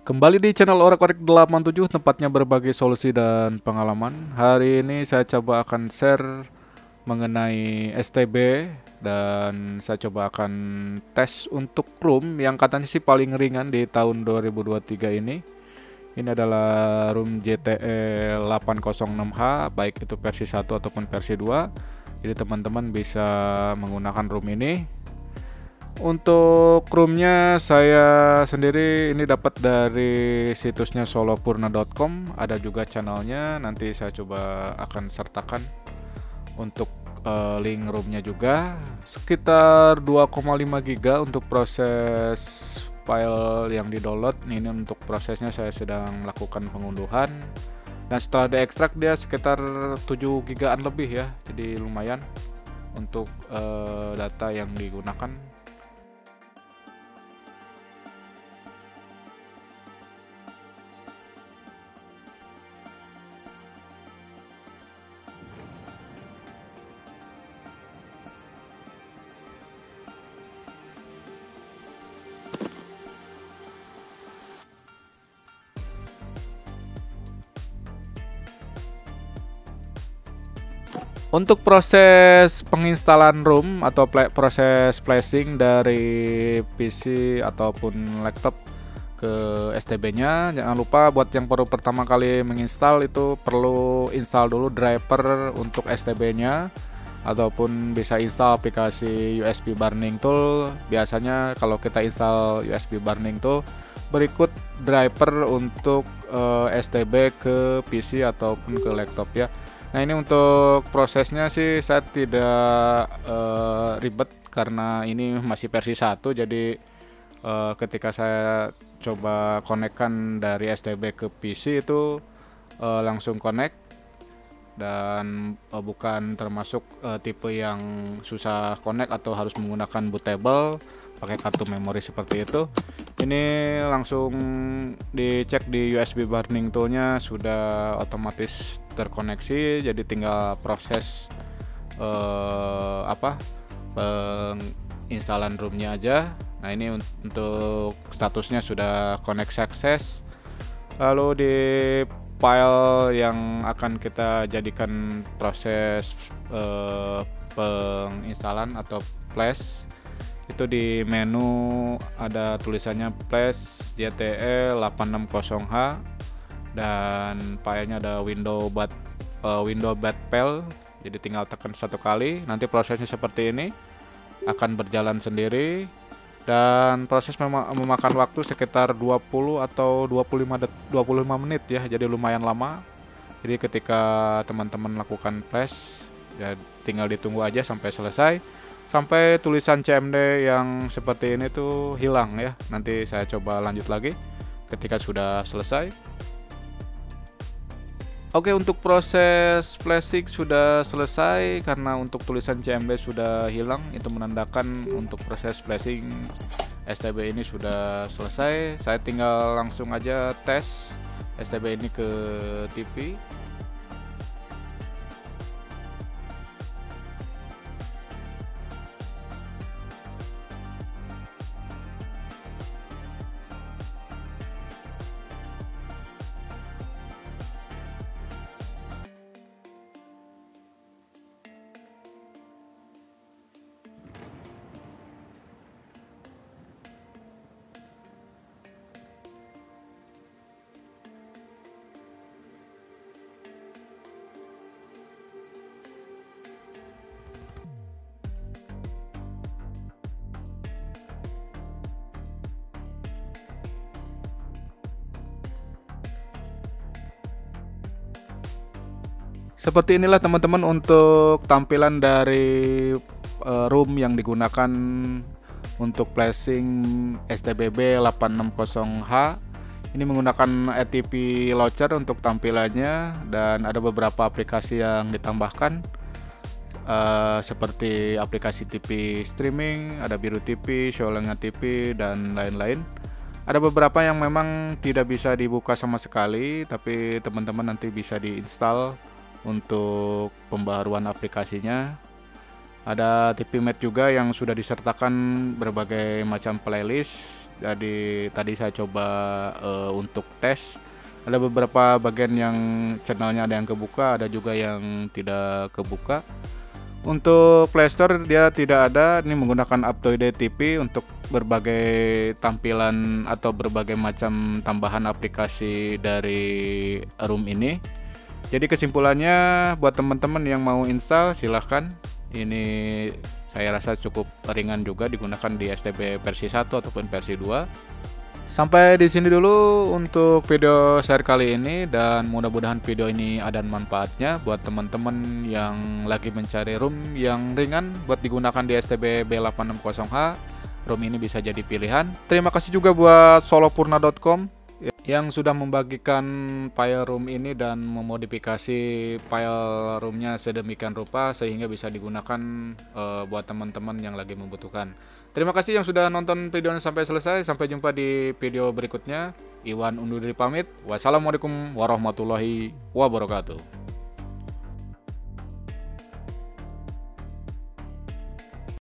Kembali di channel Orek-Orek 87, tempatnya berbagi solusi dan pengalaman. Hari ini saya coba akan share mengenai STB, dan saya coba akan tes untuk room yang katanya sih paling ringan di tahun 2023 ini. Ini adalah room JTE 806H, baik itu versi 1 ataupun versi 2. Jadi teman-teman bisa menggunakan room ini. Untuk roomnya saya sendiri ini dapat dari situsnya solopurna.com, ada juga channelnya, nanti saya coba akan sertakan untuk link roomnya juga. Sekitar 2,5 GB untuk proses file yang di download. Ini untuk prosesnya saya sedang lakukan pengunduhan, dan setelah diekstrak dia sekitar 7 GB-an lebih ya, jadi lumayan untuk data yang digunakan. Untuk proses penginstalan room atau proses flashing dari PC ataupun laptop ke STB-nya, jangan lupa buat yang baru pertama kali menginstal itu perlu install dulu driver untuk STB-nya, ataupun bisa install aplikasi USB Burning Tool. Biasanya kalau kita install USB Burning Tool, berikut driver untuk STB ke PC ataupun ke laptop ya. Nah, ini untuk prosesnya sih saya tidak ribet karena ini masih versi 1, jadi ketika saya coba konekkan dari STB ke PC itu langsung connect, dan bukan termasuk tipe yang susah connect atau harus menggunakan bootable pakai kartu memori seperti itu. Ini langsung dicek di USB Burning Toolnya sudah otomatis terkoneksi, jadi tinggal proses penginstalan roomnya aja. Nah, ini untuk statusnya sudah connect success. Lalu di file yang akan kita jadikan proses penginstalan atau flash, itu di menu ada tulisannya flash JTE 860H, dan filenya ada window bat file, jadi tinggal tekan satu kali, nanti prosesnya seperti ini akan berjalan sendiri, dan proses memakan waktu sekitar 20 atau 25 menit ya, jadi lumayan lama. Jadi ketika teman-teman lakukan flash ya tinggal ditunggu aja sampai selesai, sampai tulisan CMD yang seperti ini tuh hilang ya. Nanti saya coba lanjut lagi ketika sudah selesai. Oke, untuk proses flashing sudah selesai karena untuk tulisan CMD sudah hilang, itu menandakan untuk proses flashing STB ini sudah selesai. Saya tinggal langsung aja tes STB ini ke TV. Seperti inilah teman-teman untuk tampilan dari room yang digunakan untuk flashing STBB 860H. Ini menggunakan ATP Launcher untuk tampilannya, dan ada beberapa aplikasi yang ditambahkan. seperti aplikasi TV streaming, ada Biru TV, Sholenga TV, dan lain-lain. Ada beberapa yang memang tidak bisa dibuka sama sekali, tapi teman-teman nanti bisa diinstal untuk pembaharuan aplikasinya. Ada TVMate juga yang sudah disertakan berbagai macam playlist. Jadi tadi saya coba untuk tes. Ada beberapa bagian yang channelnya ada yang kebuka, ada juga yang tidak kebuka. Untuk Play Store dia tidak ada, ini menggunakan UpToDate TV untuk berbagai tampilan atau berbagai macam tambahan aplikasi dari room ini. Jadi kesimpulannya buat teman-teman yang mau install silahkan. Ini saya rasa cukup ringan juga, digunakan di STB versi 1 ataupun versi 2. Sampai di sini dulu untuk video share kali ini, dan mudah-mudahan video ini ada manfaatnya buat teman-teman yang lagi mencari room yang ringan buat digunakan di STB B860H. Room ini bisa jadi pilihan. Terima kasih juga buat solopurna.com yang sudah membagikan file room ini dan memodifikasi file roomnya sedemikian rupa sehingga bisa digunakan buat teman-teman yang lagi membutuhkan. Terima kasih yang sudah nonton videonya sampai selesai. Sampai jumpa di video berikutnya. Iwan undur diri pamit. Wassalamualaikum warahmatullahi wabarakatuh.